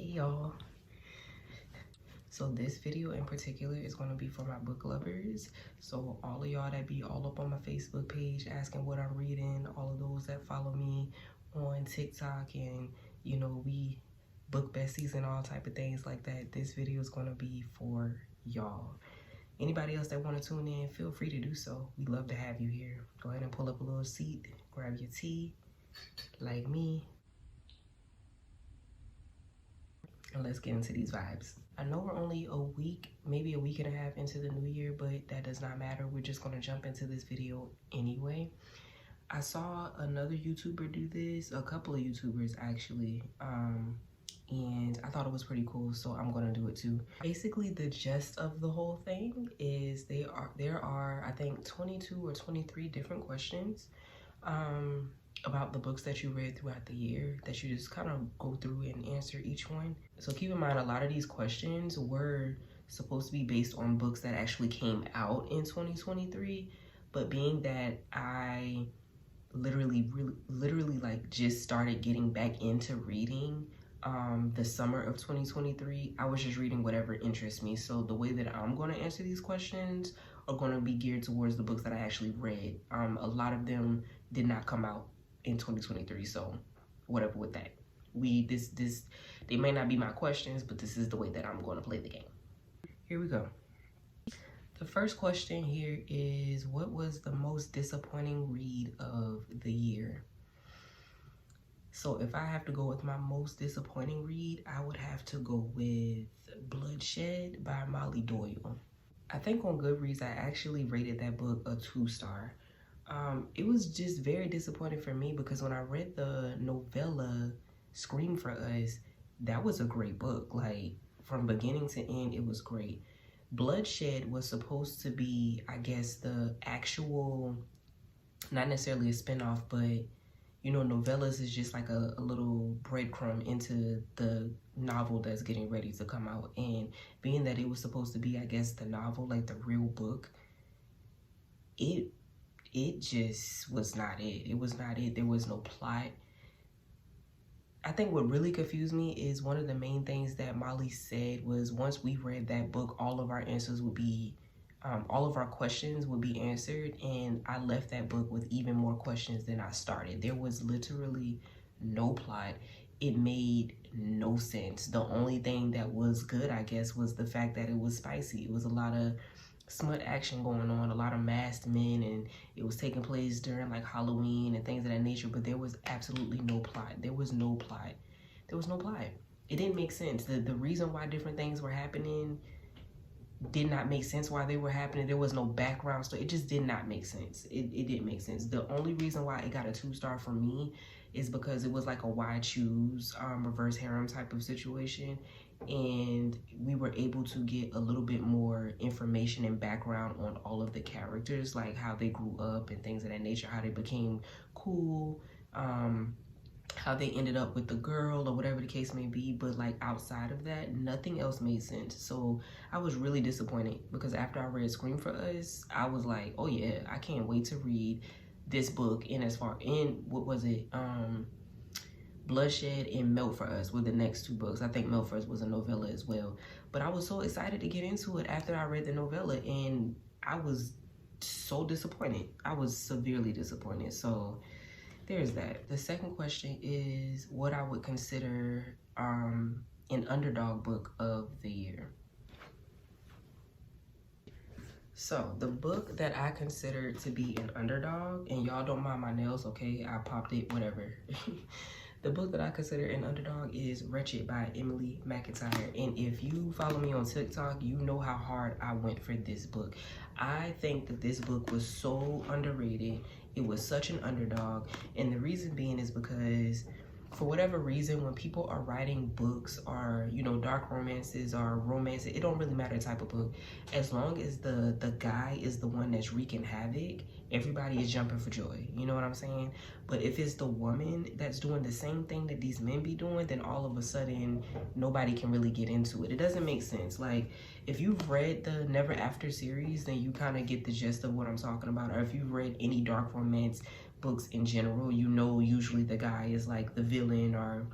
Hey y'all. So this video in particular is going to be for my book lovers. So all of y'all that be all up on my Facebook page asking what I'm reading, all of those that follow me on TikTok and you know we book besties and all type of things like that, this video is going to be for y'all. Anybody else that want to tune in, feel free to do so. We love to have you here. Go ahead and pull up a little seat, grab your tea like me, and let's get into these vibes. I know we're only a week, maybe a week and a half into the new year, but that does not matter. We're just gonna jump into this video anyway. I saw another YouTuber do this, a couple of YouTubers actually, and I thought it was pretty cool, so I'm gonna do it too. Basically, the gist of the whole thing is there are I think 22 or 23 different questions about the books that you read throughout the year that you just kind of go through and answer each one. So keep in mind, a lot of these questions were supposed to be based on books that actually came out in 2023, but being that I literally like just started getting back into reading the summer of 2023, I was just reading whatever interests me. So the way that I'm going to answer these questions are going to be geared towards the books that I actually read. A lot of them did not come out in 2023, so whatever with that. They may not be my questions, but this is the way that I'm going to play the game. Here we go. The first question here is, what was the most disappointing read of the year? So if I have to go with my most disappointing read, I would have to go with Bloodshed by Molly Doyle. I think on Goodreads, I actually rated that book a 2-star. It was just very disappointing for me because when I read the novella Scream for Us, that was a great book. Like from beginning to end, it was great. Bloodshed was supposed to be, I guess, the actual, not necessarily a spinoff, but you know, novellas is just like a little breadcrumb into the novel that's getting ready to come out. And being that it was supposed to be, I guess, the novel, like the real book, it just was not it. It was not it. There was no plot. I think what really confused me is one of the main things that Molly said was once we read that book, all of our answers would be, all of our questions would be answered. And I left that book with even more questions than I started. There was literally no plot. It made no sense. The only thing that was good, I guess, was the fact that it was spicy. It was a lot of smut action going on, a lot of masked men, and it was taking place during like Halloween and things of that nature, but there was absolutely no plot. There was no plot. There was no plot. It didn't make sense. The reason why different things were happening did not make sense why they were happening. There was no background story. It just did not make sense. It didn't make sense. The only reason why it got a 2-star for me is because it was like a why choose reverse harem type of situation, and we were able to get a little bit more information and background on all of the characters, like how they grew up and things of that nature, how they became cool, how they ended up with the girl or whatever the case may be. But like outside of that, nothing else made sense. So I was really disappointed because after I read Scream for Us, I was like, oh yeah, I can't wait to read this book. And as far in, what was it, Bloodshed and Melt for Us were the next 2 books. I think Melt for Us was a novella as well. But I was so excited to get into it after I read the novella, and I was so disappointed. I was severely disappointed. So there's that. The second question is what I would consider an underdog book of the year. So the book that I consider to be an underdog, and y'all don't mind my nails, okay? I popped it, whatever. The book that I consider an underdog is Wretched by Emily McIntyre. And if you follow me on TikTok, you know how hard I went for this book. I think that this book was so underrated. It was such an underdog. And the reason being is because for whatever reason, when people are writing books or, you know, dark romances or romance, it don't really matter the type of book. As long as the guy is the one that's wreaking havoc, everybody is jumping for joy. You know what I'm saying? But if it's the woman that's doing the same thing that these men be doing, then all of a sudden, nobody can really get into it. It doesn't make sense. Like, if you've read the Never After series, then you kind of get the gist of what I'm talking about. Or if you've read any dark romance books in general, you know usually the guy is like the villain or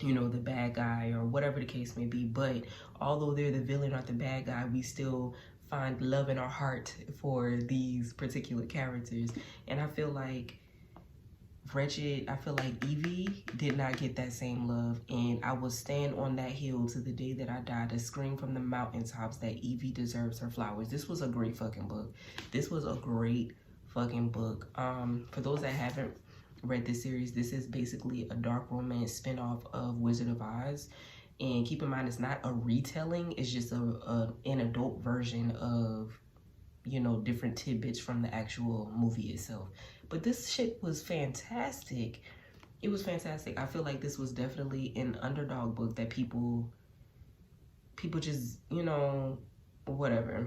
you know, the bad guy or whatever the case may be. But although they're the villain or the bad guy, we still find love in our heart for these particular characters. And I feel like Evie did not get that same love, and I will stand on that hill to the day that I die to scream from the mountaintops that Evie deserves her flowers. This was a great fucking book. This was a great fucking book. For those that haven't read this series, this is basically a dark romance spinoff of Wizard of Oz. And keep in mind, it's not a retelling, it's just an adult version of, you know, different tidbits from the actual movie itself. But this shit was fantastic. It was fantastic. I feel like this was definitely an underdog book that people just, you know, whatever.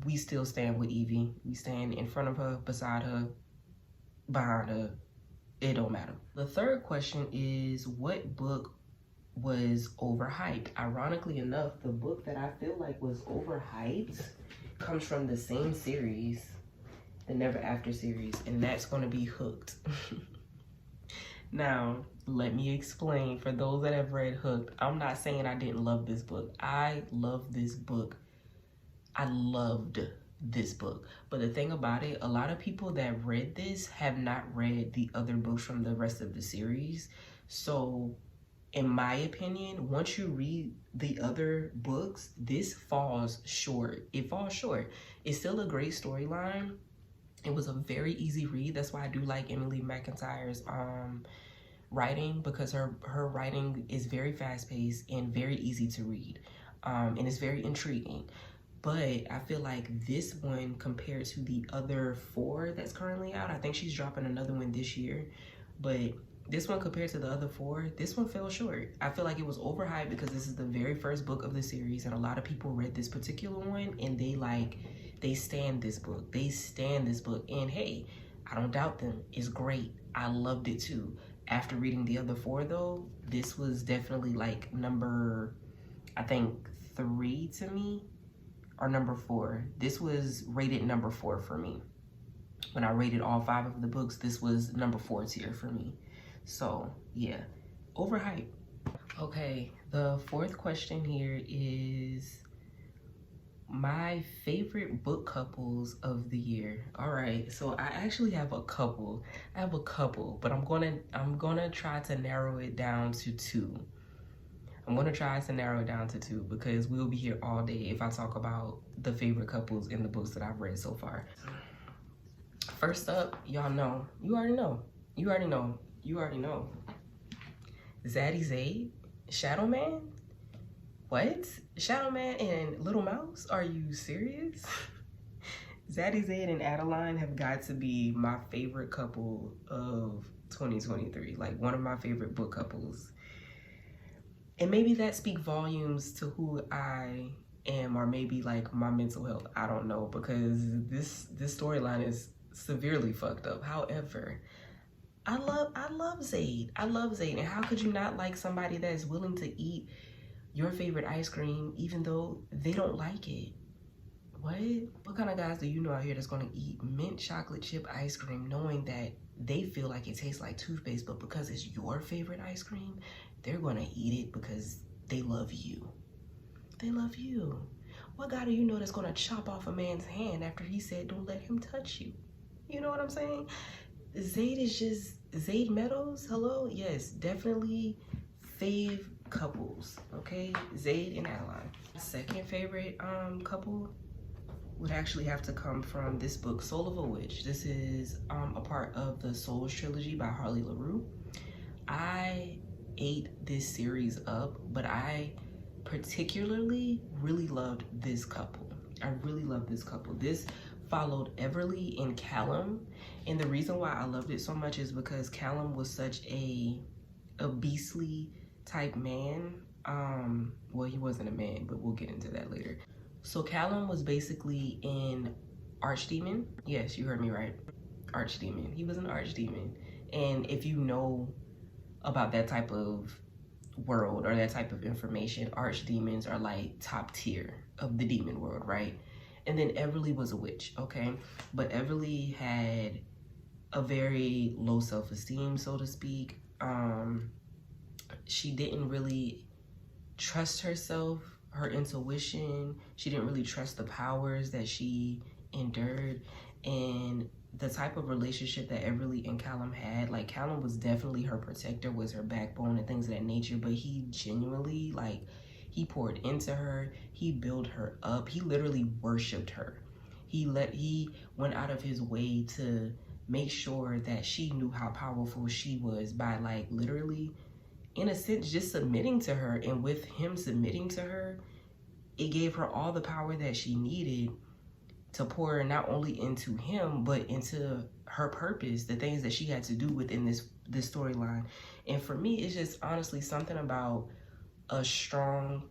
We still stand with Evie. We stand in front of her, beside her, behind her. It don't matter. The third question is, what book was overhyped? Ironically enough, the book that I feel like was overhyped comes from the same series, the Never After series, and that's going to be Hooked. Now, let me explain. For those that have read Hooked, I'm not saying I didn't love this book. I love this book. I loved this book. But the thing about it, a lot of people that read this have not read the other books from the rest of the series. So, in my opinion, once you read the other books, this falls short. It falls short. It's still a great storyline. It was a very easy read. That's why I do like Emily McIntyre's writing, because her writing is very fast-paced and very easy to read. And it's very intriguing. But I feel like this one, compared to the other 4 that's currently out, I think she's dropping another one this year. But this one, compared to the other 4, this one fell short. I feel like it was overhyped because this is the very first book of the series, and a lot of people read this particular one and they stand this book. They stand this book. And hey, I don't doubt them. It's great. I loved it too. After reading the other 4 though, this was definitely like number, I think 3 to me, or number 4. This was rated number 4 for me. When I rated all 5 of the books, this was number 4 tier for me. So yeah, overhyped. Okay, the 4th question here is my favorite book couples of the year. All right, so I actually have a couple. But I'm gonna try to narrow it down to 2. Because we'll be here all day if I talk about the favorite couples in the books that I've read so far. First up, y'all know, you already know. Zaddy Zayd, Shadow Man? What? Shadow Man and Little Mouse? Are you serious? Zaddy Zayd and Adeline have got to be my favorite couple of 2023. Like, one of my favorite book couples. And maybe that speaks volumes to who I am, or maybe like my mental health. I don't know, because this storyline is severely fucked up. However, I love Zayd. And how could you not like somebody that is willing to eat your favorite ice cream even though they don't like it? What kind of guys do you know out here that's gonna eat mint chocolate chip ice cream knowing that they feel like it tastes like toothpaste, but because it's your favorite ice cream, they're gonna eat it because they love you. They love you. What guy do you know that's gonna chop off a man's hand after he said don't let him touch you? You know what I'm saying? Zayd is just, Zayd Meadows, hello? Yes, definitely fave couples, okay? Zayd and Adeline. Second favorite couple would actually have to come from this book, Soul of a Witch. This is a part of the Souls trilogy by Harley LaRue. I ate this series up, but I particularly really loved this couple. This followed Everly and Callum, and the reason why I loved it so much is because Callum was such a beastly type man. Well, he wasn't a man, but we'll get into that later. So Callum was basically an archdemon. Yes, you heard me right. Archdemon. He was an archdemon. And if you know about that type of world or that type of information, archdemons are like top tier of the demon world, right? And then Everly was a witch, okay? But Everly had a very low self-esteem, so to speak. she didn't really trust herself, her intuition. She didn't really trust the powers that she endured. And the type of relationship that Everly and Callum had, like Callum was definitely her protector, was her backbone and things of that nature, but he genuinely, like, he poured into her, he built her up, he literally worshiped her. He went out of his way to make sure that she knew how powerful she was by, like, literally, in a sense, just submitting to her. And with him submitting to her, it gave her all the power that she needed to pour not only into him, but into her purpose, the things that she had to do within this storyline. And for me, it's just honestly something about a strong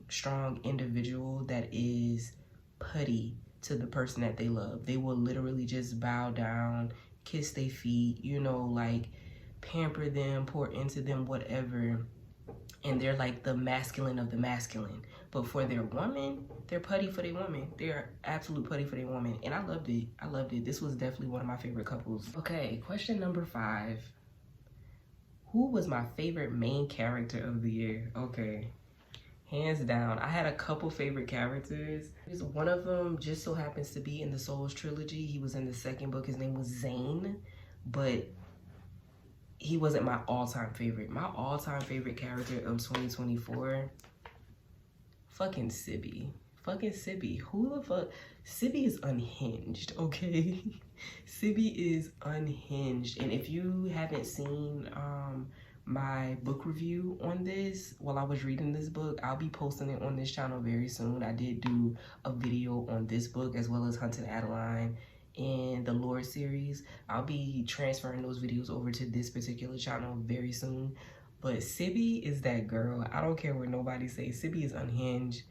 individual that is putty to the person that they love. They will literally just bow down, kiss their feet, you know, like pamper them, pour into them, whatever. And they're like the masculine of the masculine. But for their woman, they're putty for their woman. They're absolute putty for their woman. And I loved it. I loved it. This was definitely one of my favorite couples. Okay, question number 5. Who was my favorite main character of the year? Okay, hands down. I had a couple favorite characters. One of them just so happens to be in the Souls trilogy. He was in the second book. His name was Zane. But he wasn't my all-time favorite. My all-time favorite character of 2024, fucking Sibby. Fucking Sibby. Who the fuck? Sibby is unhinged, okay? Sibby is unhinged. And if you haven't seen my book review on this while I was reading this book, I'll be posting it on this channel very soon. I did do a video on this book as well as Hunted Adeline and the Lord series. I'll be transferring those videos over to this particular channel very soon. But Sibby is that girl. I don't care what nobody says. Sibby is unhinged.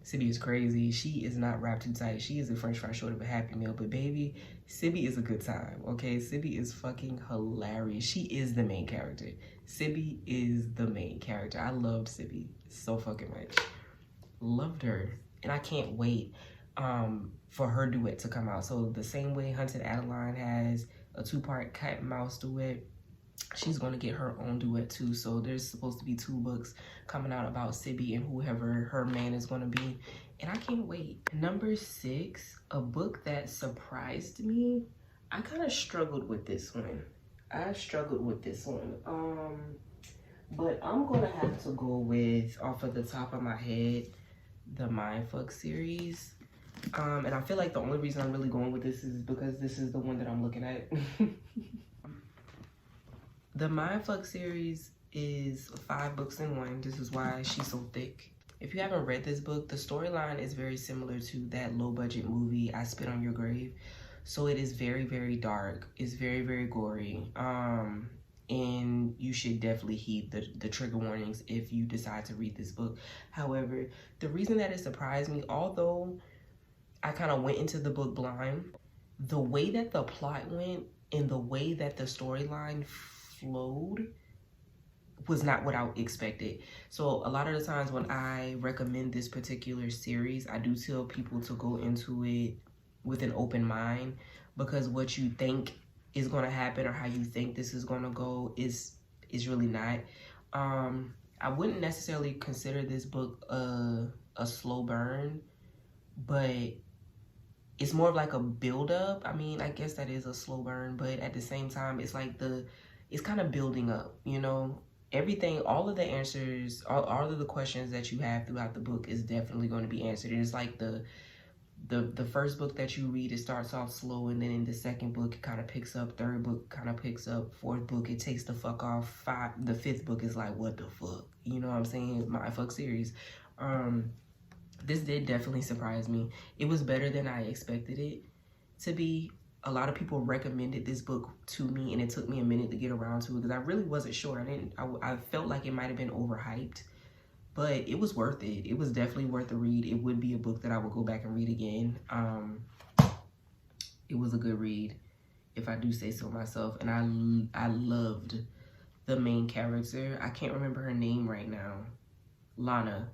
Sibby is crazy. She is not wrapped too tight. She is a french fry short of a Happy Meal. But baby, Sibby is a good time, okay? Sibby is fucking hilarious. She is the main character. Sibby is the main character. I loved Sibby so fucking much. Loved her. And I can't wait for her duet to come out. So the same way Hunted Adeline has a 2-part cat and mouse duet, she's going to get her own duet too. So there's supposed to be 2 books coming out about Sibby and whoever her man is going to be. And I can't wait. Number 6, a book that surprised me. I kind of struggled with this one. But I'm going to have to go with, off of the top of my head, the Mindfuck series. And I feel like the only reason I'm really going with this is because this is the one that I'm looking at. The Mindfuck series is 5 books in one. This is why she's so thick. If you haven't read this book, the storyline is very similar to that low-budget movie, I Spit on Your Grave. So it is very, very dark. It's very, very gory. And you should definitely heed the trigger warnings if you decide to read this book. However, the reason that it surprised me, although I kind of went into the book blind, the way that the plot went and the way that the storyline flowed was not what I expected. So a lot of the times when I recommend this particular series, I do tell people to go into it with an open mind, because what you think is going to happen or how you think this is going to go is really not. I wouldn't necessarily consider this book a slow burn, but it's more of like a build-up. I mean, I guess that is a slow burn, but at the same time, it's like it's kind of building up, you know? Everything, all of the answers, all of the questions that you have throughout the book is definitely going to be answered. And it's like the first book that you read, it starts off slow, and then in the second book, it kind of picks up. Third book kind of picks up. Fourth book, it takes the fuck off. The fifth book is like, what the fuck? You know what I'm saying? Mindfuck series. This did definitely surprise me. It was better than I expected it to be. A lot of people recommended this book to me, and it took me a minute to get around to it because I really wasn't sure. I felt like it might have been overhyped, but it was worth it. It was definitely worth a read. It would be a book that I would go back and read again. It was a good read, if I do say so myself. And I loved the main character. I can't remember her name right now. Lana.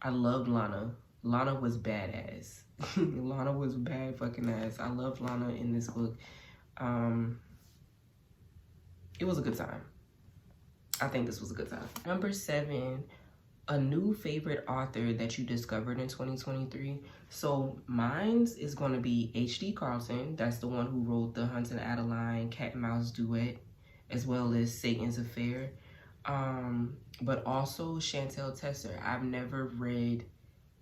I loved Lana. Lana was badass. Lana was bad fucking ass. I loved Lana in this book. It was a good time. I think this was a good time. Number 7, a new favorite author that you discovered in 2023. So mine's is going to be H.D. Carlton. That's the one who wrote the Hunt and Adeline Cat and Mouse duet, as well as Satan's Affair. But also Chantel Tesser. I've never read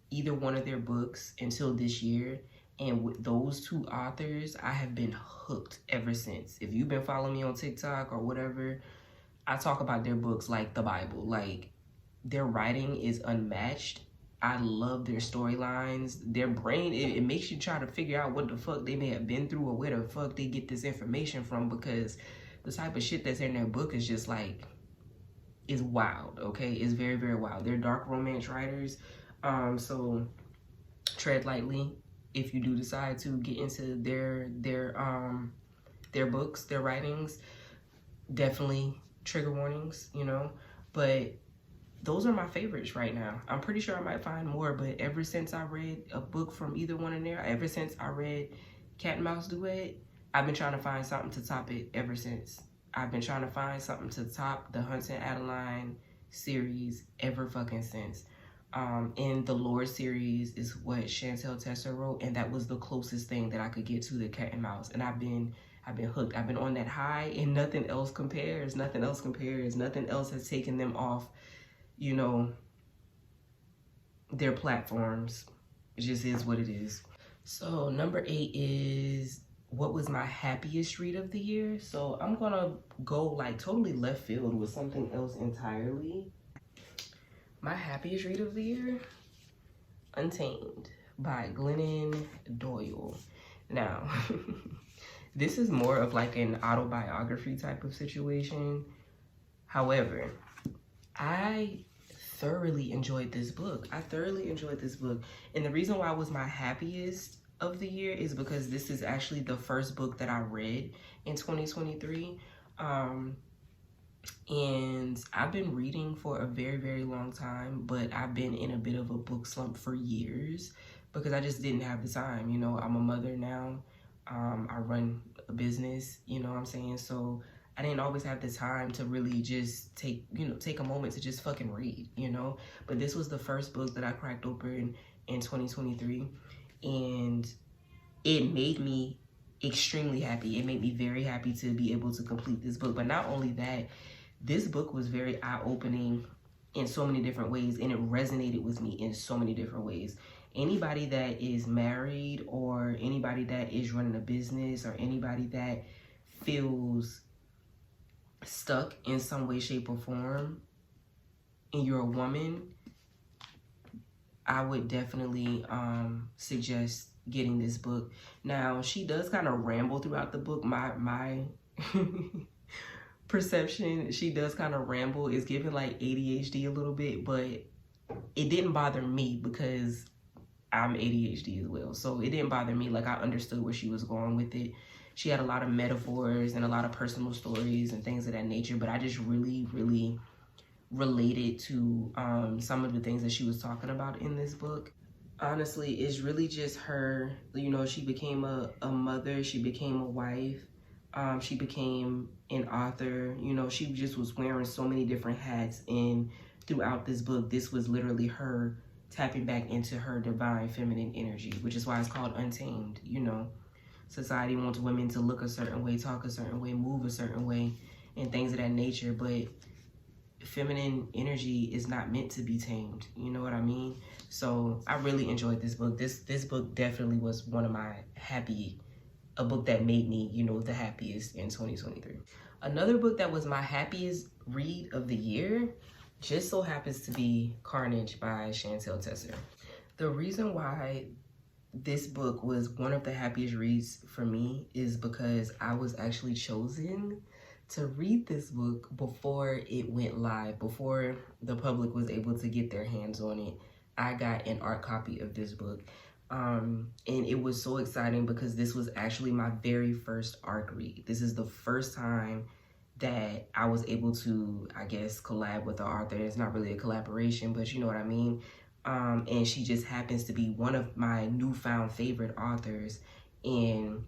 either one of their books until this year. And with those 2 authors, I have been hooked ever since. If you've been following me on TikTok or whatever, I talk about their books like the Bible. Like, their writing is unmatched. I love their storylines. Their brain, it makes you try to figure out what the fuck they may have been through or where the fuck they get this information from, because the type of shit that's in their book is just like, is wild, okay? It's very, very wild. They're dark romance writers. So tread lightly if you do decide to get into their books, their writings. Definitely trigger warnings, you know, but those are my favorites right now. I'm pretty sure I might find more, but ever since I read a book from either one in there, ever since I read Cat and Mouse Duet, I've been trying to find something to top it ever since. I've been trying to find something to top the Hunt and Adeline series ever fucking since. And the Lord series is what Chantel Tesser wrote, and that was the closest thing that I could get to the Cat and Mouse. And I've been hooked. I've been on that high, and nothing else compares. Nothing else compares. Nothing else has taken them off, you know, their platforms. It just is what it is. So number 8 is what was my happiest read of the year. So I'm gonna go like totally left field with something else entirely. My happiest read of the year, Untamed by Glennon Doyle. Now, this is more of like an autobiography type of situation. However, I thoroughly enjoyed this book. And the reason why it was my happiest of the year is because this is actually the first book that I read in 2023. And I've been reading for a very, very long time, but I've been in a bit of a book slump for years because I just didn't have the time. You know, I'm a mother now. I run a business, you know what I'm saying? So I didn't always have the time to really just take a moment to just fucking read, you know? But this was the first book that I cracked open in 2023, and it made me extremely happy. It made me very happy to be able to complete this book. But not only that, this book was very eye-opening in so many different ways, and it resonated with me in so many different ways. Anybody that is married, or anybody that is running a business, or anybody that feels stuck in some way, shape, or form, and you're a woman, I would definitely suggest getting this book. Now, she does kind of ramble throughout the book. My perception, she does kind of ramble. It's giving like ADHD a little bit, but it didn't bother me because I'm ADHD as well. So it didn't bother me. Like, I understood where she was going with it. She had a lot of metaphors and a lot of personal stories and things of that nature, but I just really, really related to some of the things that she was talking about in this book. Honestly, it's really just her, you know, she became a mother, she became a wife, she became an author, you know, she just was wearing so many different hats, and throughout this book, this was literally her tapping back into her divine feminine energy, which is why it's called Untamed. You know, society wants women to look a certain way, talk a certain way, move a certain way, and things of that nature, but feminine energy is not meant to be tamed. You know what I mean? So I really enjoyed this book. This book definitely was one of my a book that made me, you know, the happiest in 2023. Another book that was my happiest read of the year just so happens to be Carnage by Chantel Tesser. The reason why this book was one of the happiest reads for me is because I was actually chosen to read this book before it went live, before the public was able to get their hands on it. I got an art copy of this book. And it was so exciting because this was actually my very first ARC read. This is the first time that I was able to, I guess, collab with the author. It's not really a collaboration, but you know what I mean? And she just happens to be one of my newfound favorite authors. And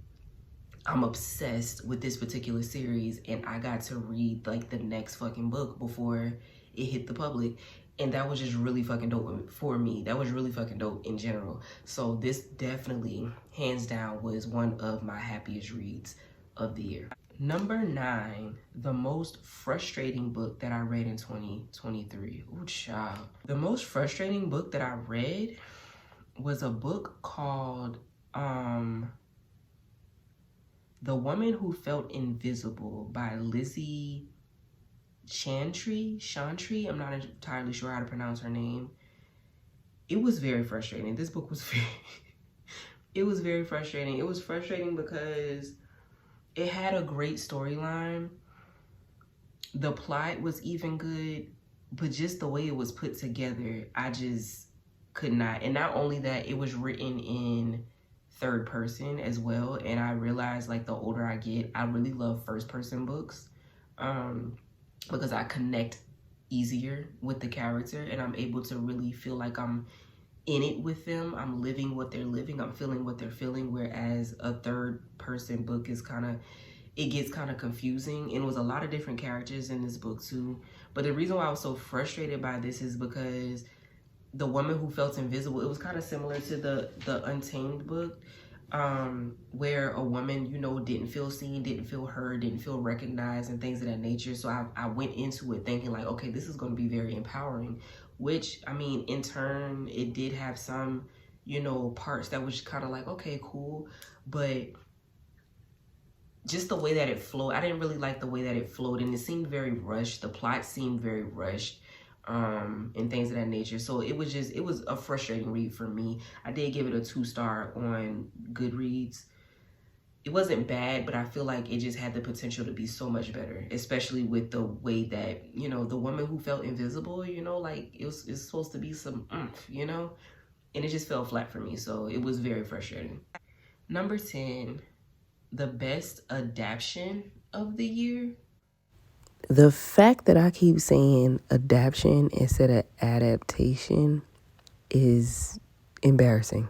I'm obsessed with this particular series, and I got to read like the next fucking book before it hit the public. And that was just really fucking dope for me. That was really fucking dope in general. So this definitely, hands down, was one of my happiest reads of the year. Number 9, the most frustrating book that I read in 2023. Ooh, child. The most frustrating book that I read was a book called The Woman Who Felt Invisible by Lizzie Chantry. I'm not entirely sure how to pronounce her name. It was very frustrating. This book was very, it was very frustrating. It was frustrating because it had a great storyline. The plot was even good, but just the way it was put together, I just could not. And not only that, it was written in third person as well. And I realized, like, the older I get, I really love first person books because I connect easier with the character, and I'm able to really feel like I'm in it with them. I'm living what they're living. I'm feeling what they're feeling. Whereas a third person book is it gets kind of confusing. And it was a lot of different characters in this book too. But the reason why I was so frustrated by this is because The Woman Who Felt Invisible, it was kind of similar to the Untamed book, where a woman, you know, didn't feel seen, didn't feel heard, didn't feel recognized, and things of that nature. So I went into it thinking like, okay, this is going to be very empowering, which, I mean, in turn, it did have some, you know, parts that was kind of like, okay, cool. But just the way that it flowed, I didn't really like the way that it flowed, and it seemed very rushed. The plot seemed very rushed, and things of that nature. So it was a frustrating read for me. I did give it a 2-star on Goodreads. It wasn't bad, but I feel like it just had the potential to be so much better, especially with the way that, you know, The Woman Who Felt Invisible, you know, like it's supposed to be some oomph, you know, and it just fell flat for me. So it was very frustrating. Number 10, the best adaptation of the year. The fact that I keep saying adaptation instead of adaptation is embarrassing.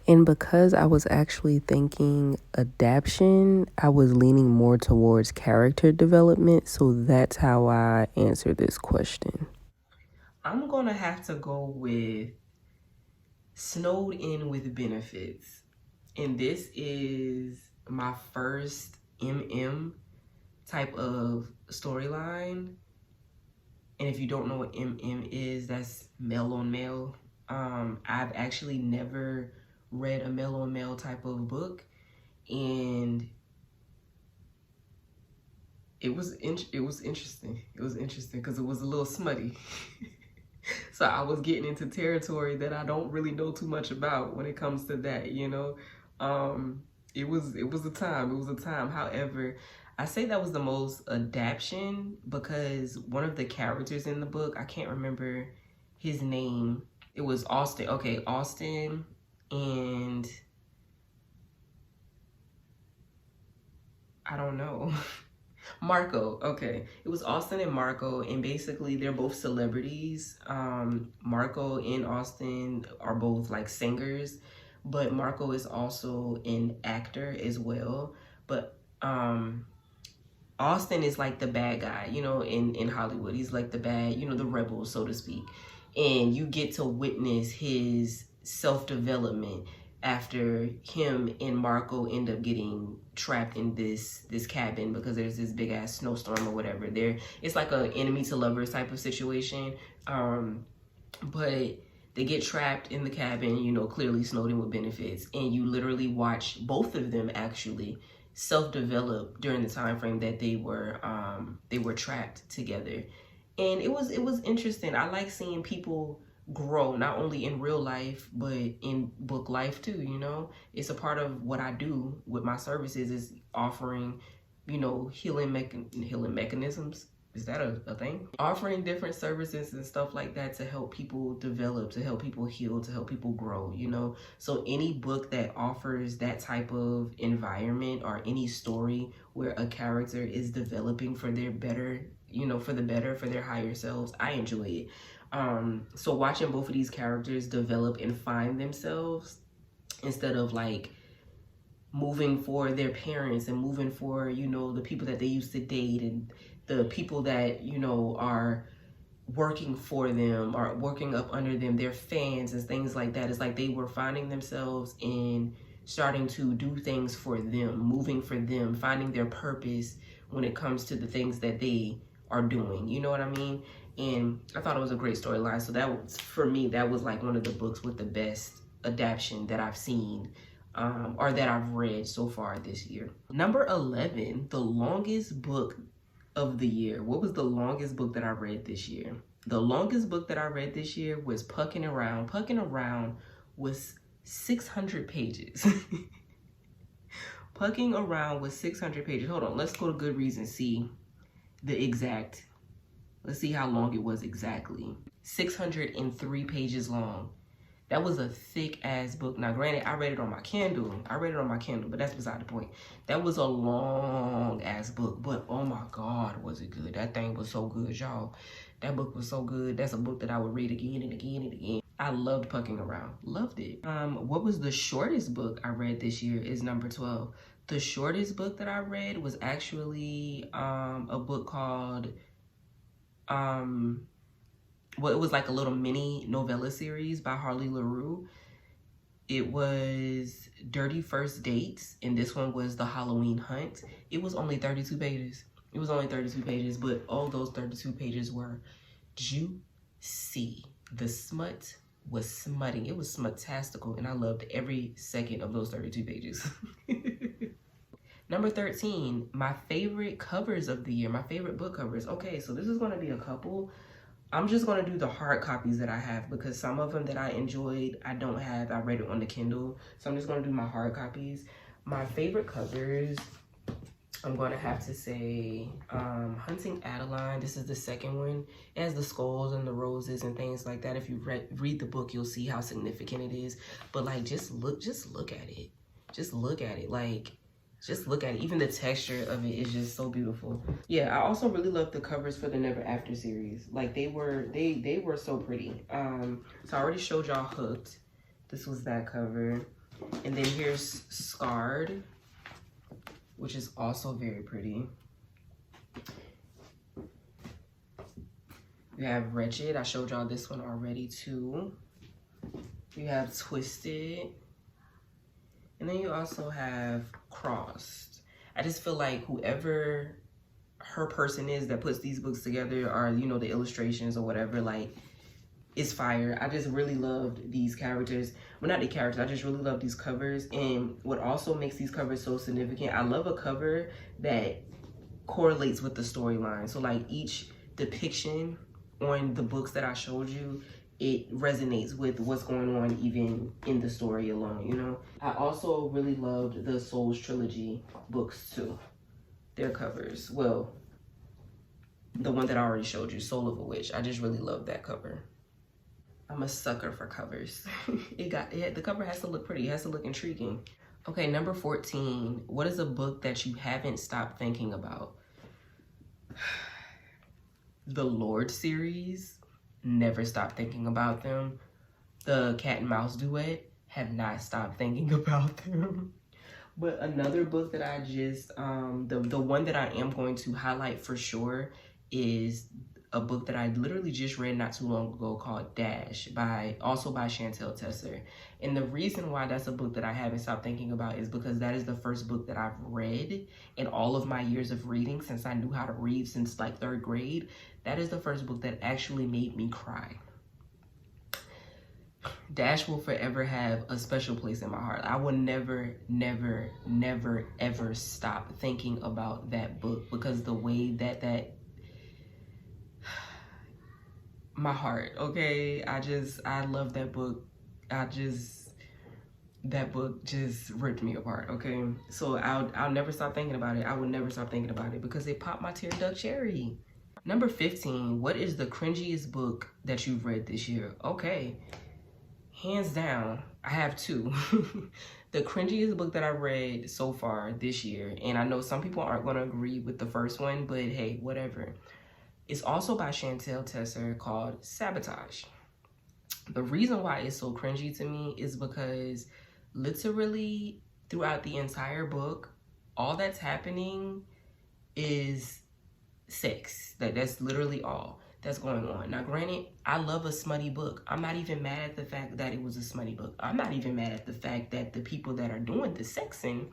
And because I was actually thinking adaptation, I was leaning more towards character development. So that's how I answer this question. I'm going to have to go with Snowed In with Benefits. And this is my first MM type of storyline. And if you don't know what MM is, that's male on male. I've actually never read a male on male type of book, and it was interesting. It was interesting because it was a little smutty. So I was getting into territory that I don't really know too much about when it comes to that, you know. It was a time. It was a time. However, I say that was the most adaptation because one of the characters in the book, I can't remember his name. It was Austin. Okay, Austin and I don't know. Marco. Okay, it was Austin and Marco, and basically they're both celebrities. Marco and Austin are both like singers, but Marco is also an actor as well. But Austin is like the bad guy, you know, in Hollywood. He's like the bad, you know, the rebel, so to speak. And you get to witness his self-development after him and Marco end up getting trapped in this cabin because there's this big ass snowstorm or whatever. It's like a enemy to lovers type of situation. But they get trapped in the cabin, you know, clearly snowed in with benefits, and you literally watch both of them actually self-develop during the time frame that they were trapped together. And it was interesting. I like seeing people grow, not only in real life but in book life too, you know. It's a part of what I do with my services, is offering, you know, healing mechanisms. Is that a thing? Offering different services and stuff like that to help people develop, to help people heal, to help people grow, you know. So any book that offers that type of environment, or any story where a character is developing for their better, you know, for the better, for their higher selves, I enjoy it. So watching both of these characters develop and find themselves, instead of like moving for their parents and moving for, you know, the people that they used to date and the people that, you know, are working for them or working up under them, their fans and things like that. It's like they were finding themselves in starting to do things for them, moving for them, finding their purpose when it comes to the things that they are doing. You know what I mean? And I thought it was a great storyline. So that was, for me, that was like one of the books with the best adaptation that I've seen or that I've read so far this year. Number 11, the longest book of the year. What was the longest book that I read this year? The longest book that I read this year was Pucking Around. Pucking Around was 600 pages. Pucking Around was 600 pages. Hold on, let's go to Goodreads and see the exact. Let's see how long it was exactly. 603 pages long. That was a thick ass book. Now, granted, I read it on my Kindle. But that's beside the point. That was a long ass book, but oh my God, was it good. That thing was so good, y'all. That book was so good. That's a book that I would read again and again and again. I loved Pucking Around. Loved it. What was the shortest book I read this year is number 12. The shortest book that I read was actually a book called well, it was like a little mini novella series by Harley LaRue. It was Dirty First Dates, and this one was The Halloween Hunt. It was only 32 pages. It was only 32 pages, but all those 32 pages were juicy. The smut was smutting. It was smut-tastical, and I loved every second of those 32 pages. Number 13, my favorite covers of the year, my favorite book covers. Okay, so this is going to be a couple. I'm just going to do the hard copies that I have because some of them that I enjoyed, I don't have. I read it on the Kindle. So I'm just going to do my hard copies. My favorite covers, I'm going to have to say Hunting Adeline. This is the second one. It has the skulls and the roses and things like that. If you read the book, you'll see how significant it is. But like, just look at it. Just look at it. Like, just look at it. Even the texture of it is just so beautiful. Yeah, I also really love the covers for the Never After series. Like they were so pretty. So I already showed y'all Hooked. This was that cover. And then here's Scarred, which is also very pretty. You have Wretched. I showed y'all this one already too. You have Twisted. And then you also have Crossed. I just feel like whoever her person is that puts these books together, or, you know, the illustrations or whatever, like, it's fire. I just really loved these characters. Well, not the characters, I just really love these covers. And what also makes these covers so significant, I love a cover that correlates with the storyline. So like each depiction on the books that I showed you, it resonates with what's going on even in the story alone, you know? I also really loved the Souls trilogy books too. Their covers. Well, the one that I already showed you, Soul of a Witch. I just really love that cover. I'm a sucker for covers. The cover has to look pretty. It has to look intriguing. Okay, number 14. What is a book that you haven't stopped thinking about? The Lord series. Never stopped thinking about them. The Cat and Mouse Duet. Have not stopped thinking about them. But another book that I just, the one that I am going to highlight for sure is a book that I literally just read not too long ago called Dash, also by Chantel Tesser. And the reason why that's a book that I haven't stopped thinking about is because that is the first book that I've read in all of my years of reading since I knew how to read since like 3rd grade. That is the first book that actually made me cry. Dash will forever have a special place in my heart. I will never, never, never, ever stop thinking about that book because the way that my heart, okay? I love that book. That book just ripped me apart, okay? So I'll never stop thinking about it. I will never stop thinking about it because it popped my tear duct cherry. Number 15, what is the cringiest book that you've read this year? Okay, hands down, I have 2. The cringiest book that I read so far this year, and I know some people aren't gonna agree with the first one, but hey, whatever. It's also by Chantel Tesser called Sabotage. The reason why it's so cringy to me is because literally throughout the entire book, all that's happening is sex. That's literally all that's going on. Now, granted, I love a smutty book. I'm not even mad at the fact that it was a smutty book. I'm not even mad at the fact that the people that are doing the sexing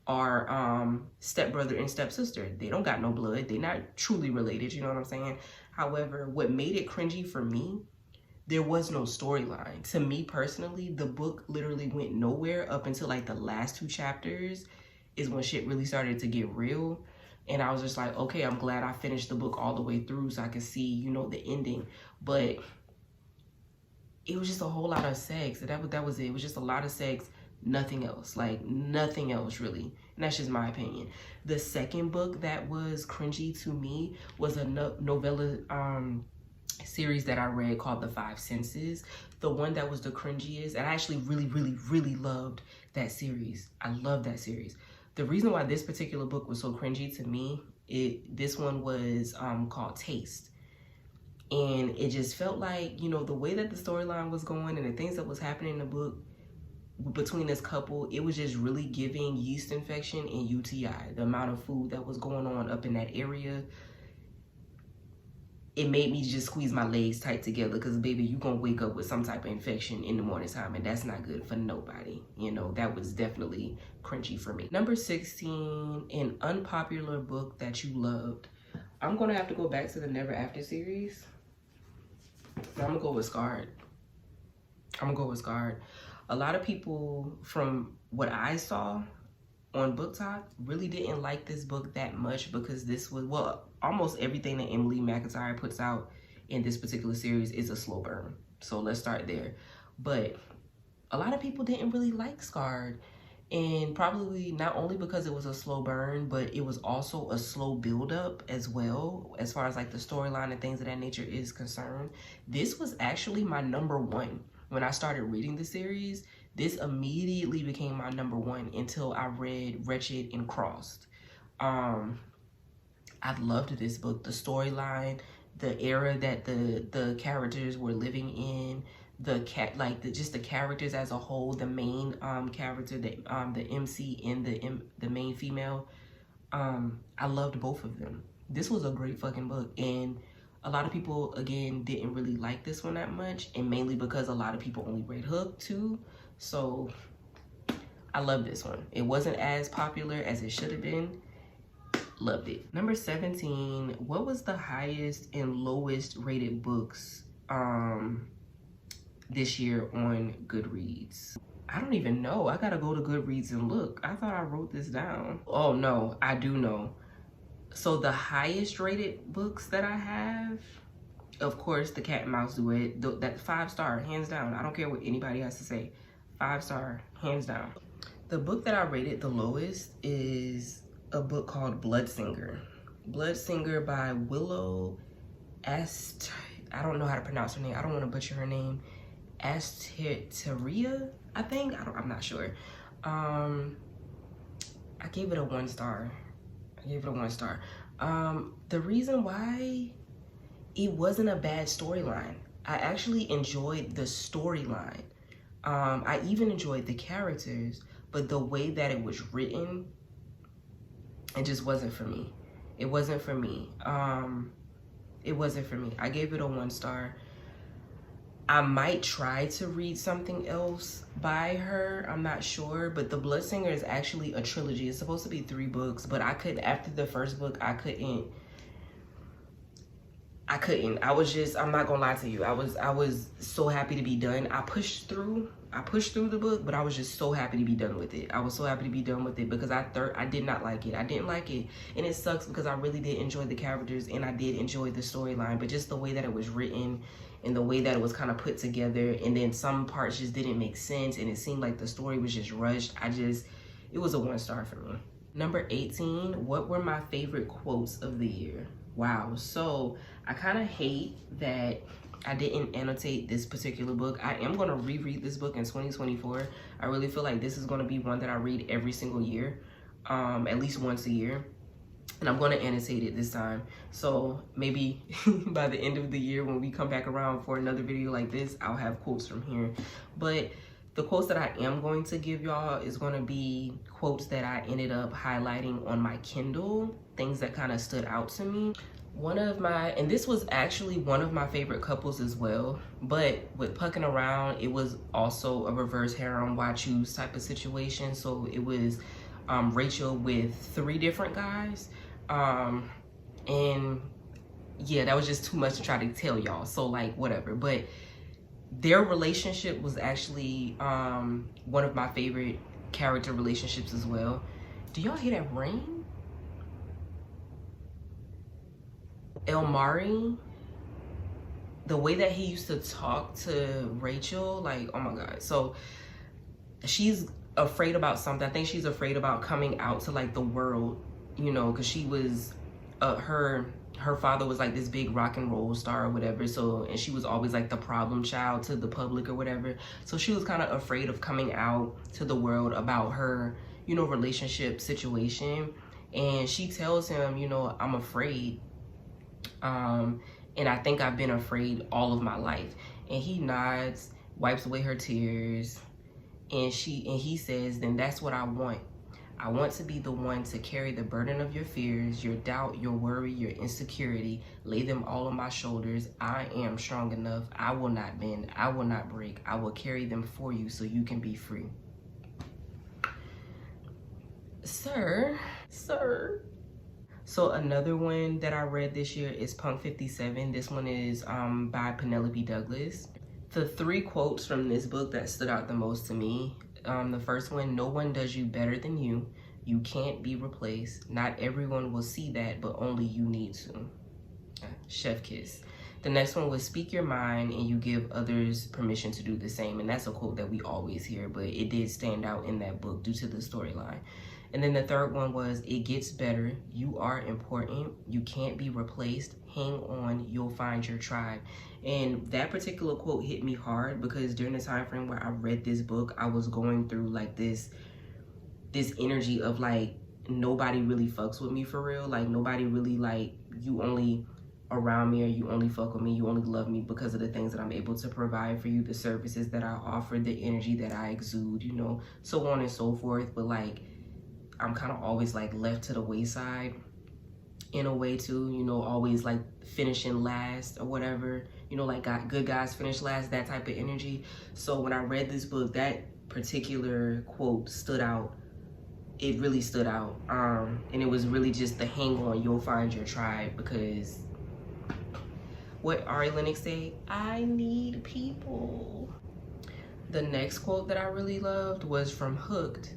are stepbrother and stepsister. They don't got no blood. They're not truly related, you know what I'm saying? However, what made it cringy for me, there was no storyline. To me personally, the book literally went nowhere up until like the last 2 chapters is when shit really started to get real. And I was just like, okay, I'm glad I finished the book all the way through so I could see, you know, the ending. But it was just a whole lot of sex. That was it. It was just a lot of sex, nothing else. Like, nothing else, really. And that's just my opinion. The second book that was cringy to me was a novella series that I read called The Five Senses. The one that was the cringiest, and I actually really loved that series. I love that series. The reason why this particular book was so cringy to me, this one was called Taste. And it just felt like, you know, the way that the storyline was going and the things that was happening in the book between this couple, it was just really giving yeast infection and UTI. The amount of food that was going on up in that area, it made me just squeeze my legs tight together because, baby, you gonna wake up with some type of infection in the morning time, and that's not good for nobody. You know, that was definitely cringy for me. Number 16, an unpopular book that you loved. I'm gonna have to go back to the Never After series. I'm gonna go with Scarred. A lot of people, from what I saw on Book Talk, really didn't like this book that much because this was, well, almost everything that Emily McIntyre puts out in this particular series is a slow burn. So let's start there. But a lot of people didn't really like Scarred, and probably not only because it was a slow burn, but it was also a slow build-up as well, as far as like the storyline and things of that nature is concerned. This was actually my number 1 when I started reading the series. This immediately became my number 1 until I read Wretched and Crossed. I loved this book. The storyline, the era that the characters were living in, just the characters as a whole, the main character, the MC and the main female. I loved both of them. This was a great fucking book, and a lot of people, again, didn't really like this one that much, and mainly because a lot of people only read Hook too. So I love this one. It wasn't as popular as it should have been. Loved it. Number 17, what was the highest and lowest rated books this year on Goodreads? I don't even know. I gotta go to Goodreads and look. I thought I wrote this down. Oh no, I do know. So the highest rated books that I have, of course, The Cat and Mouse Duet. That 5-star, hands down. I don't care what anybody has to say. 5-star, hands down. The book that I rated the lowest is a book called Bloodsinger. Bloodsinger by Willow Ast. I don't know how to pronounce her name. I don't want to butcher her name. Asteria, I think. I'm not sure. I gave it a 1-star. The reason why, it wasn't a bad storyline. I actually enjoyed the storyline. I even enjoyed the characters, but the way that it was written, it just wasn't for me. It wasn't for me. It wasn't for me. I gave it a 1-star. I might try to read something else by her. I'm not sure, but The Bloodsinger is actually a trilogy. It's supposed to be 3 books, but I couldn't, after the first book, I couldn't. I'm not gonna lie to you. I was so happy to be done. I pushed through the book, but I was just so happy to be done with it. I was so happy to be done with it because I did not like it. I didn't like it. And it sucks because I really did enjoy the characters and I did enjoy the storyline, but just the way that it was written and the way that it was kind of put together, and then some parts just didn't make sense and it seemed like the story was just rushed. It was a 1-star for me. Number 18, what were my favorite quotes of the year? Wow, so I kind of hate that I didn't annotate this particular book. I am going to reread this book in 2024. I really feel like this is going to be one that I read every single year, at least once a year. And I'm going to annotate it this time. So maybe by the end of the year, when we come back around for another video like this, I'll have quotes from here. But The quotes that I am going to give y'all is going to be quotes that I ended up highlighting on my Kindle, things that kind of stood out to me. And this was actually one of my favorite couples as well, but with Pucking Around, it was also a reverse harem why choose type of situation. So it was Rachel with 3 different guys. And yeah, that was just too much to try to tell y'all. So like, whatever. But their relationship was actually one of my favorite character relationships as well. Do y'all hear that rain? Elmari, the way that he used to talk to Rachel, like, oh my God. So she's afraid about something. I think she's afraid about coming out to like the world, you know, because she was, her father was like this big rock and roll star or whatever. So, and she was always like the problem child to the public or whatever. So she was kind of afraid of coming out to the world about her, you know, relationship situation. And she tells him, you know, I'm afraid. And I think I've been afraid all of my life. And he nods, wipes away her tears, and he says, then that's what I want. I want to be the one to carry the burden of your fears, your doubt, your worry, your insecurity, lay them all on my shoulders. I am strong enough. I will not bend. I will not break. I will carry them for you so you can be free. Sir. So another one that I read this year is Punk 57. This one is by Penelope Douglas. The 3 quotes from this book that stood out the most to me. The first one, no one does you better than you. You can't be replaced. Not everyone will see that, but only you need to. Chef kiss. The next one was speak your mind and you give others permission to do the same. And that's a quote that we always hear, but it did stand out in that book due to the storyline. And then the third one was, it gets better. You are important. You can't be replaced. Hang on. You'll find your tribe. And that particular quote hit me hard because during the time frame where I read this book, I was going through like this energy of like, nobody really fucks with me for real. Like nobody really like, you only around me or you only fuck with me, you only love me because of the things that I'm able to provide for you, the services that I offer, the energy that I exude, you know, so on and so forth. But like, I'm kind of always like left to the wayside in a way too, you know, always like finishing last or whatever, you know, like good guys finish last, that type of energy. So when I read this book, that particular quote stood out. It really stood out. And it was really just the hang on, you'll find your tribe, because what Ari Lennox said, I need people. The next quote that I really loved was from Hooked.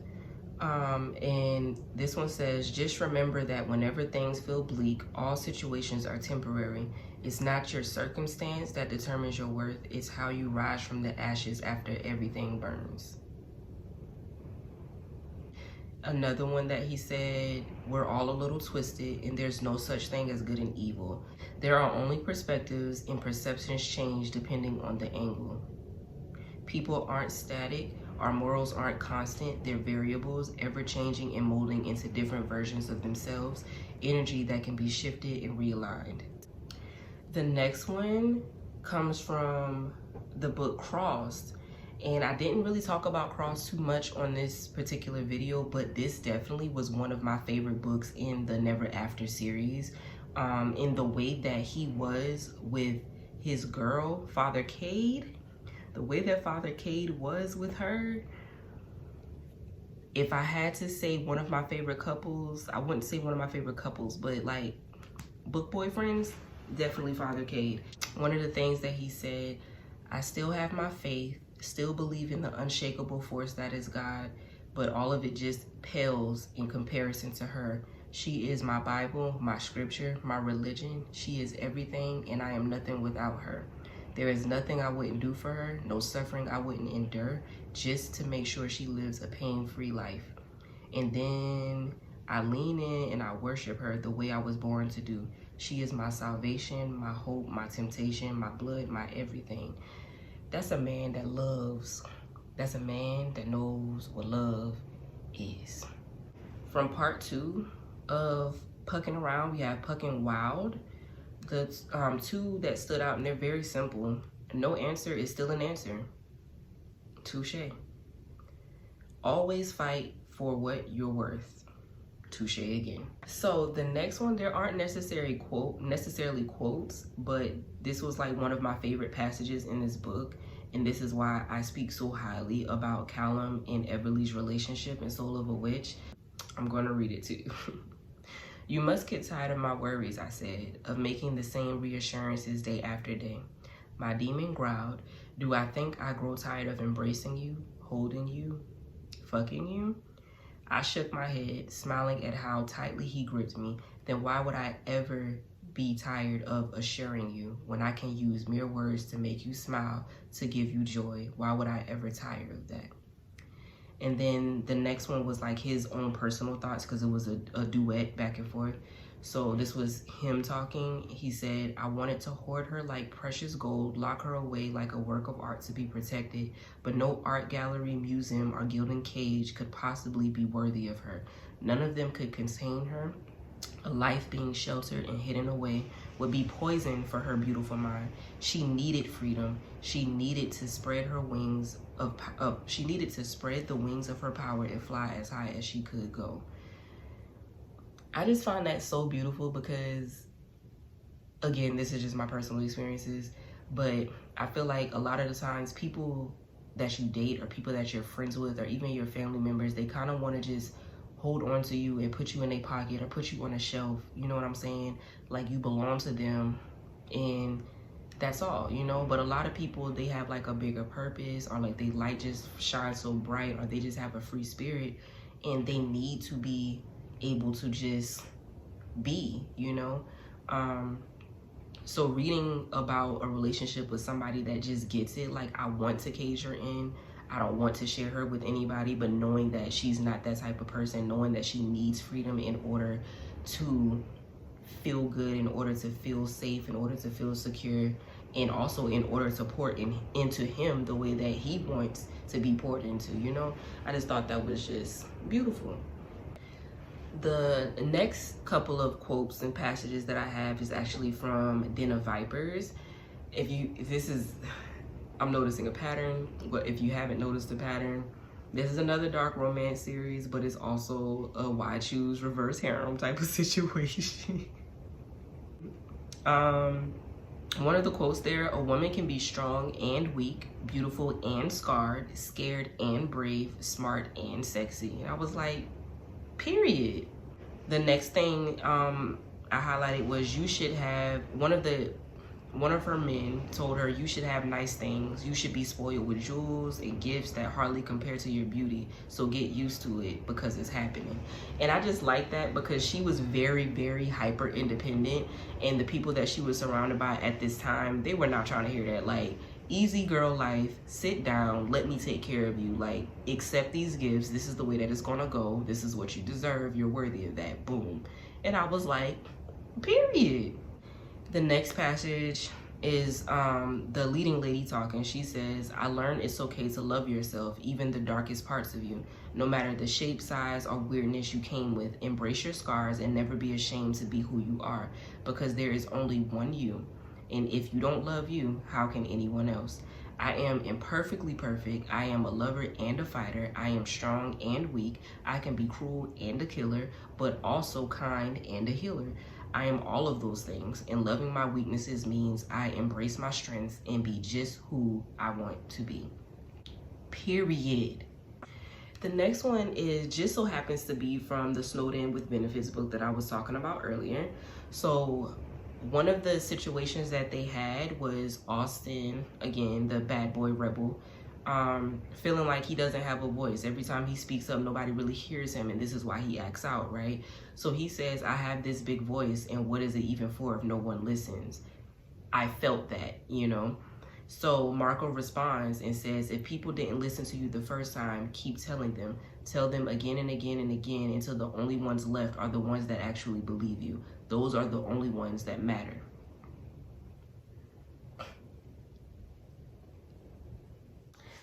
And this one says, just remember that whenever things feel bleak, all situations are temporary. It's not your circumstance that determines your worth. It's how you rise from the ashes after everything burns. Another one that he said, we're all a little twisted and there's no such thing as good and evil. There are only perspectives and perceptions change depending on the angle. People aren't static. Our morals aren't constant, they're variables, ever changing and molding into different versions of themselves, energy that can be shifted and realigned. The next one comes from the book Crossed. And I didn't really talk about Crossed too much on this particular video, but this definitely was one of my favorite books in the Never After series. In the way that he was with his girl, Father Cade. The way that Father Cade was with her, if I had to say one of my favorite couples, I wouldn't say one of my favorite couples, but like book boyfriends, definitely Father Cade. One of the things that he said, I still have my faith, still believe in the unshakable force that is God, but all of it just pales in comparison to her. She is my Bible, my scripture, my religion. She is everything, and I am nothing without her. There is nothing I wouldn't do for her, no suffering I wouldn't endure, just to make sure she lives a pain-free life. And then I lean in and I worship her the way I was born to do. She is my salvation, my hope, my temptation, my blood, my everything. That's a man that loves. That's a man that knows what love is. From part 2 of Pucking Around, we have Pucking Wild. The 2 that stood out, and they're very simple. No answer is still an answer. Touche. Always fight for what you're worth. Touche again. So the next one, there aren't necessarily quotes, but this was like one of my favorite passages in this book, and this is why I speak so highly about Callum and Everly's relationship in Soul of a Witch. I'm going to read it to you. You must get tired of my worries, I said, of making the same reassurances day after day. My demon growled, do I think I grow tired of embracing you, holding you, fucking you? I shook my head, smiling at how tightly he gripped me. Then why would I ever be tired of assuring you when I can use mere words to make you smile, to give you joy? Why would I ever tire of that? And then the next one was like his own personal thoughts, because it was a duet back and forth. So this was him talking. He said, I wanted to hoard her like precious gold, lock her away like a work of art to be protected, but no art gallery, museum, or gilded cage could possibly be worthy of her. None of them could contain her. A life being sheltered and hidden away would be poison for her beautiful mind. She needed freedom. She needed to spread her wings she needed to spread the wings of her power and fly as high as she could go. I just find that so beautiful because, again, this is just my personal experiences, but I feel like a lot of the times people that you date or people that you're friends with or even your family members, they kind of want to just hold on to you and put you in their pocket or put you on a shelf. You know what I'm saying? Like you belong to them and that's all, you know? But a lot of people, they have like a bigger purpose, or like they light just shines so bright, or they just have a free spirit and they need to be able to just be, you know? So reading about a relationship with somebody that just gets it, like I want to cage her in, I don't want to share her with anybody, but knowing that she's not that type of person, knowing that she needs freedom in order to feel good, in order to feel safe, in order to feel secure, and also in order to pour into him the way that he wants to be poured into, you know? I just thought that was just beautiful. The next couple of quotes and passages that I have is actually from Den of Vipers. I'm noticing a pattern, but if you haven't noticed a pattern, this is another dark romance series, but it's also a why choose reverse harem type of situation. One of the quotes there, a woman can be strong and weak, beautiful and scarred, scared and brave, smart and sexy. And I was like, period. The next thing I highlighted was you should have, one of her men told her, you should have nice things. You should be spoiled with jewels and gifts that hardly compare to your beauty. So get used to it because it's happening. And I just like that because she was very, very hyper independent. And the people that she was surrounded by at this time, they were not trying to hear that. Like, easy girl life, sit down, let me take care of you. Like, accept these gifts. This is the way that it's gonna go. This is what you deserve. You're worthy of that. Boom. And I was like, period. The next passage is the leading lady talking. She says, I learned it's okay to love yourself, even the darkest parts of you. No matter the shape, size, or weirdness you came with, embrace your scars and never be ashamed to be who you are, because there is only one you. And if you don't love you, how can anyone else? I am imperfectly perfect. I am a lover and a fighter. I am strong and weak. I can be cruel and a killer, but also kind and a healer. I am all of those things, and loving my weaknesses means I embrace my strengths and be just who I want to be. Period. The next one is just so happens to be from the Snowed In with Benefits book that I was talking about earlier. So one of the situations that they had was Austin, again, the bad boy rebel, feeling like he doesn't have a voice. Every time he speaks up, nobody really hears him, and this is why he acts out, right? So he says, I have this big voice, and what is it even for if no one listens? I felt that, you know? So Marco responds and says, if people didn't listen to you the first time, keep telling them. Tell them again and again and again until the only ones left are the ones that actually believe you. Those are the only ones that matter.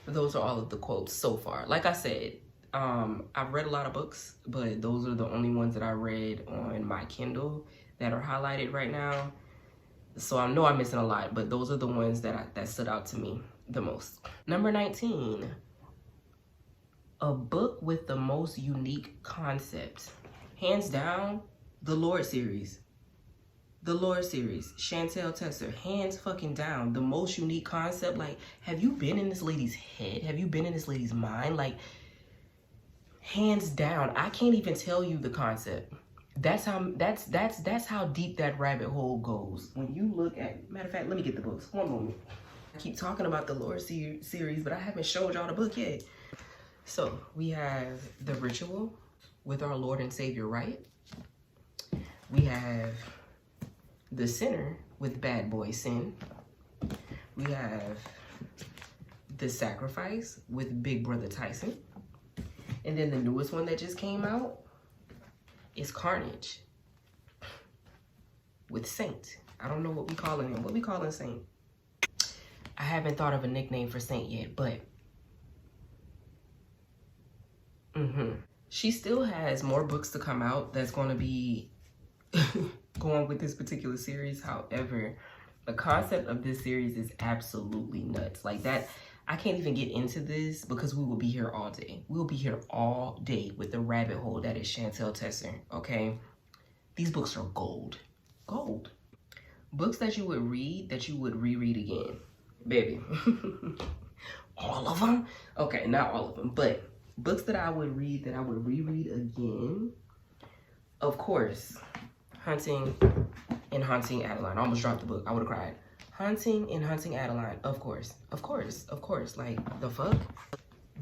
Those are all of the quotes so far. Like I said, I've read a lot of books, but those are the only ones that I read on my Kindle that are highlighted right now. So I know I'm missing a lot, but those are the ones that stood out to me the most. Number 19. A book with the most unique concepts. Hands down, the Lord series. The Lord series, Chantel Tesser, hands fucking down. The most unique concept. Like, have you been in this lady's head? Have you been in this lady's mind? Like, hands down, I can't even tell you the concept. That's how deep that rabbit hole goes. When you look at, matter of fact, let me get the books. One moment. I keep talking about the Lord series, but I haven't showed y'all the book yet. So we have The Ritual with our Lord and Savior, right? We have The Sinner with Bad Boy Sin. We have The Sacrifice with Big Brother Tyson. And then the newest one that just came out is Carnage with Saint. I don't know what we calling him. What we calling Saint? I haven't thought of a nickname for Saint yet, but she still has more books to come out that's going to be going with this particular series. However, the concept of this series is absolutely nuts. Like that, I can't even get into this because we will be here all day. We will be here all day with the rabbit hole that is Chantel Tesser, okay? These books are gold. Gold. Books that you would read, that you would reread again. Baby. All of them? Okay, not all of them, but books that I would read, that I would reread again. Of course, Hunting and Haunting Adeline. I almost dropped the book. I would have cried. Hunting and Hunting Adeline. Of course. Of course. Of course. Like, the fuck?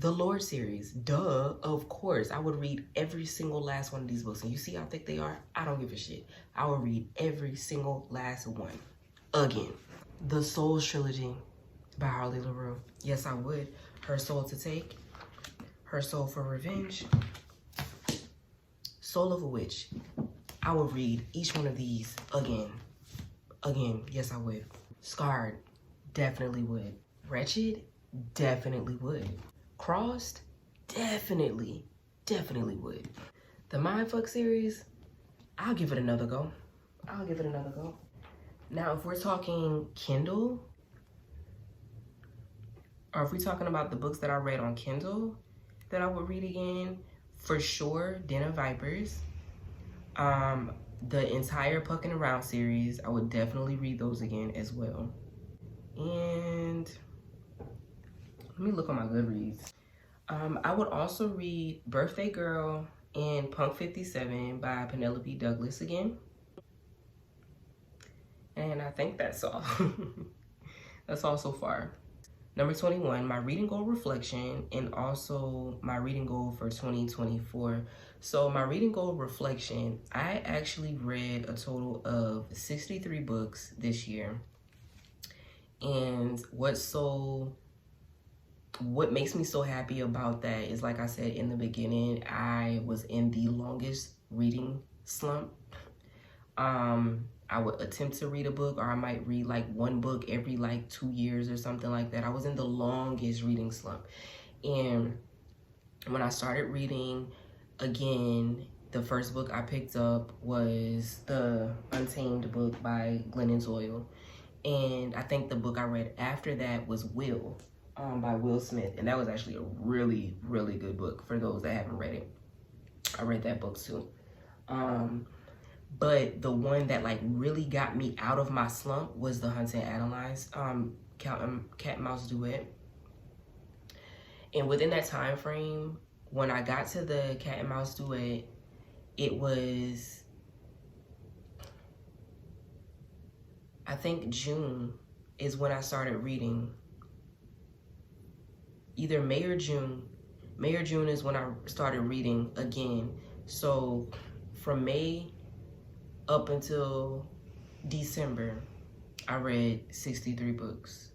The Lord series. Duh. Of course. I would read every single last one of these books. And you see how thick they are? I don't give a shit. I will read every single last one. Again. The Souls trilogy by Harley LaRue. Yes, I would. Her Soul to Take. Her Soul for Revenge. Soul of a Witch. I would read each one of these again. Again. Yes, I would. Scarred. Definitely would. Wretched. Definitely would. Crossed. Definitely would. The Mindfuck series. I'll give it another go. I'll give it another go. Now, if we're talking Kindle, or if we're talking about the books that I read on Kindle that I would read again, for sure, Den of Vipers. The entire Puckin' Around series, I would definitely read those again as well. And let me look on my Goodreads. I would also read Birthday Girl and Punk 57 by Penelope Douglas again. And I think that's all. That's all so far. Number 21, my reading goal reflection, and also my reading goal for 2024. So my reading goal reflection, I actually read a total of 63 books this year. And what makes me so happy about that is, like I said in the beginning, I was in the longest reading slump. I would attempt to read a book, or I might read like one book every like 2 years or something like that. I was in the longest reading slump. And when I started reading again, the first book I picked up was the Untamed book by Glennon Doyle. And I think the book I read after that was Will, by Will Smith. And that was actually a really, really good book for those that haven't read it. I read that book too. But the one that like really got me out of my slump was the Hunting Adeline's Cat and Mouse Duet. And within that time frame, when I got to the Cat and Mouse Duet, it was, I think June is when I started reading. Either May or June. May or June is when I started reading again. So from May up until December, I read 63 books.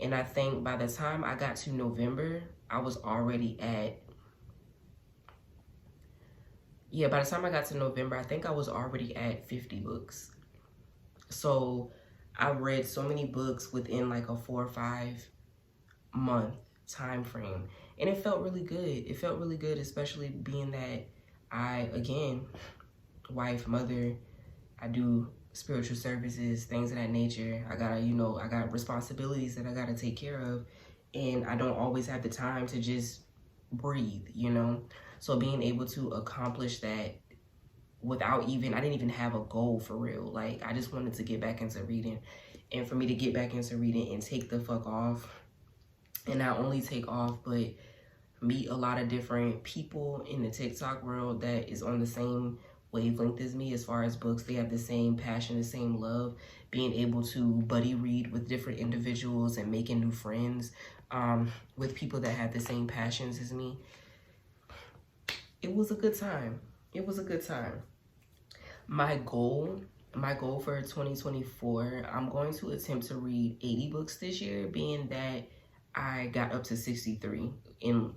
And I think by the time I got to November, I was already at, by the time I got to November, I think I was already at 50 books. So I read so many books within like a 4 or 5 month time frame. And it felt really good. It felt really good, especially being that I, again, wife, mother, I do spiritual services, things of that nature. I gotta, I got responsibilities that I gotta take care of. And I don't always have the time to just breathe, you know? So being able to accomplish that without even, I didn't even have a goal for real. Like, I just wanted to get back into reading. And for me to get back into reading and take the fuck off, and not only take off, but meet a lot of different people in the TikTok world that is on the same wavelength as me as far as books. They have the same passion, the same love. Being able to buddy read with different individuals and making new friends with people that have the same passions as me. It was a good time. It was a good time. My goal for 2024, I'm going to attempt to read 80 books this year, being that I got up to 63 in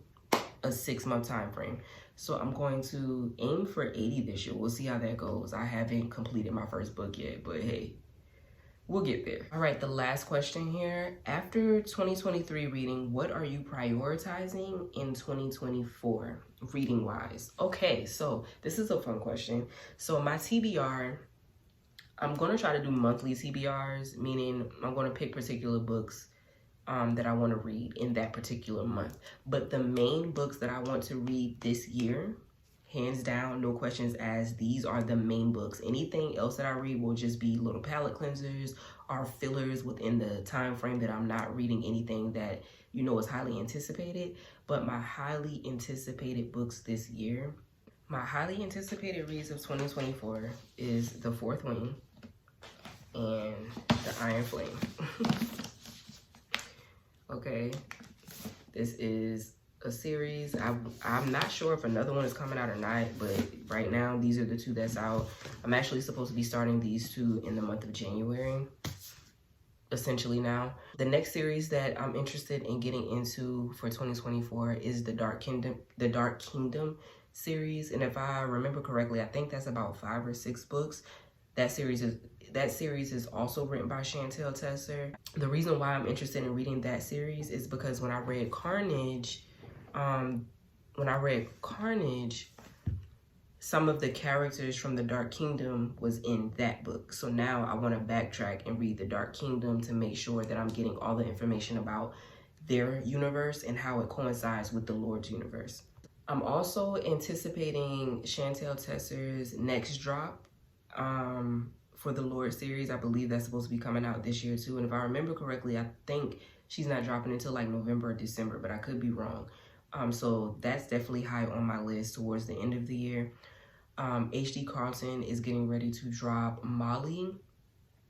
a 6-month time frame. So I'm going to aim for 80 this year. We'll see how that goes. I haven't completed my first book yet, but hey, we'll get there. All right, the last question here. After 2023 reading, what are you prioritizing in 2024, reading wise? Okay, so this is a fun question. So my TBR, I'm gonna try to do monthly TBRs, meaning I'm gonna pick particular books that I want to read in that particular month. But the main books that I want to read this year, hands down, no questions asked, these are the main books. Anything else that I read will just be little palette cleansers or fillers within the time frame that I'm not reading anything that, you know, is highly anticipated. But my highly anticipated books this year, my highly anticipated reads of 2024 is The Fourth Wing and The Iron Flame. Okay, this is a series. I'm not sure if another one is coming out or not, but right now these are the two that's out. I'm actually supposed to be starting these two in the month of January, essentially now. The next series that I'm interested in getting into for 2024 is the Dark Kingdom series. And if I remember correctly, I think that's about 5 or 6 books. That series is also written by Chantel Tesser. The reason why I'm interested in reading that series is because when I read Carnage, some of the characters from the Dark Kingdom was in that book. So now I want to backtrack and read the Dark Kingdom to make sure that I'm getting all the information about their universe and how it coincides with the Lord's universe. I'm also anticipating Chantel Tesser's next drop for the Lord series. I believe that's supposed to be coming out this year too. And if I remember correctly, I think she's not dropping until like November or December, but I could be wrong. So that's definitely high on my list towards the end of the year. HD Carlton is getting ready to drop Molly,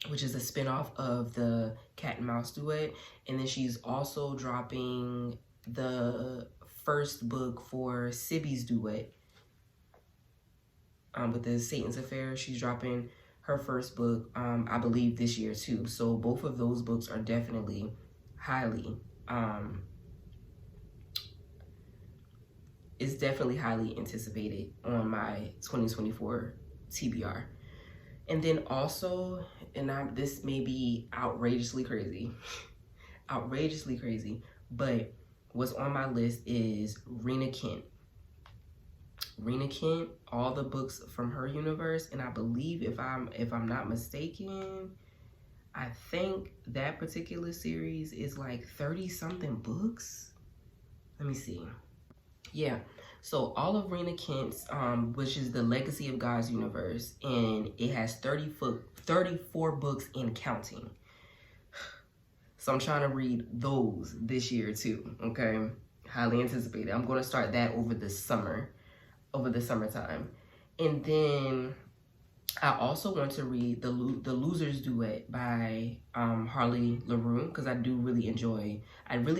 which is a spinoff of the Cat and Mouse duet. And then she's also dropping the first book for Sibby's duet with the Satan's Affair. She's dropping her first book, I believe, this year too. So both of those books are definitely highly anticipated on my 2024 TBR. And then also, this may be outrageously crazy, but what's on my list is Rena Kent. Rena Kent, all the books from her universe, and I believe if I'm not mistaken, I think that particular series is like 30 something books. Let me see. Yeah, so all of Rena Kent's, which is the Legacy of God's universe, and it has 34 books and counting. So I'm trying to read those this year too, okay? Highly anticipated. I'm going to start that over the summertime. And then I also want to read the Losers Duet by Harley LaRue, because I really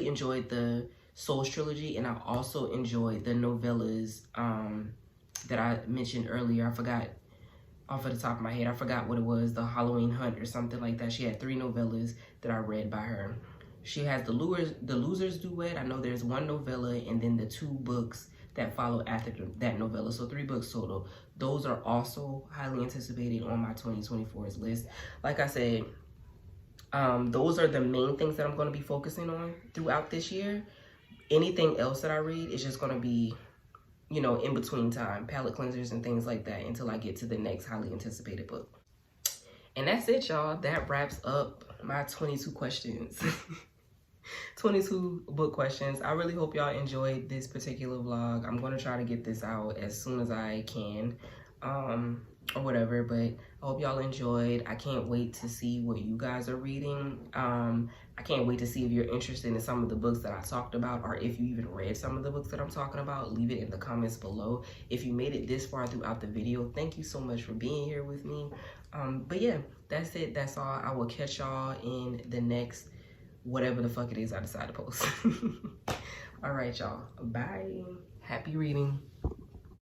enjoyed the Souls trilogy, and I also enjoyed the novellas that I mentioned earlier. I forgot off of the top of my head. I forgot what it was, the Halloween Hunt or something like that. She had 3 novellas that I read by her. She has the Losers Duet. I know there's 1 novella, and then the 2 books that follow after that novella. So 3 books total. Those are also highly anticipated on my 2024's list. Like I said, those are the main things that I'm going to be focusing on throughout this year. Anything else that I read is just going to be, you know, in between time, palette cleansers and things like that until I get to the next highly anticipated book. And that's it, y'all. That wraps up my 22 questions. 22 book questions. I really hope y'all enjoyed this particular vlog. I'm gonna try to get this out as soon as I can, or whatever, but I hope y'all enjoyed. I can't wait to see what you guys are reading. I can't wait to see if you're interested in some of the books that I talked about, or if you even read some of the books that I'm talking about. Leave it in the comments below. If you made it this far throughout the video, thank you so much for being here with me. But yeah, that's it. That's all. I will catch y'all in the next whatever the fuck it is I decide to post. All right, y'all. Bye. Happy reading.